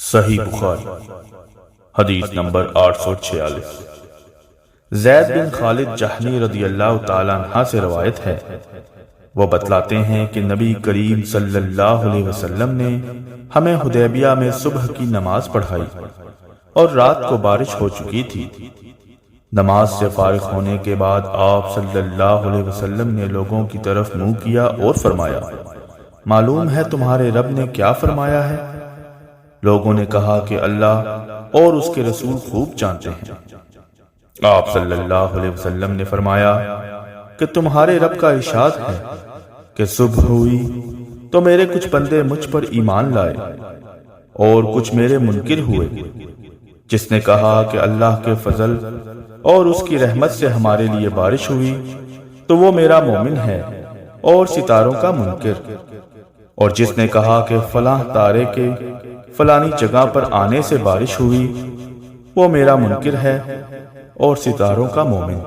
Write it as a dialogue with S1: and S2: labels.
S1: صحیح بخاری حدیث نمبر 846۔ زید بن خالد جہنی رضی اللہ تعالیٰ عنہ سے روایت ہے، وہ بتلاتے ہیں کہ نبی کریم صلی اللہ علیہ وسلم نے ہمیں حدیبیہ میں صبح کی نماز پڑھائی اور رات کو بارش ہو چکی تھی۔ نماز سے فارغ ہونے کے بعد آپ صلی اللہ علیہ وسلم نے لوگوں کی طرف منہ کیا اور فرمایا، معلوم ہے تمہارے رب نے کیا فرمایا ہے؟ لوگوں نے کہا کہ اللہ اور اس کے رسول خوب جانتے ہیں۔ آپ صلی اللہ علیہ وسلم نے فرمایا کہ تمہارے رب کا ارشاد ہے کہ صبح ہوئی تو میرے کچھ بندے مجھ پر ایمان لائے اور کچھ میرے منکر ہوئے۔ جس نے کہا کہ اللہ کے فضل اور اس کی رحمت سے ہمارے لیے بارش ہوئی تو وہ میرا مومن ہے اور ستاروں کا منکر، اور جس نے کہا کہ فلاں تارے کے فلانی جگہ پر آنے سے بارش ہوئی وہ میرا منکر ہے اور ستاروں کا مومن۔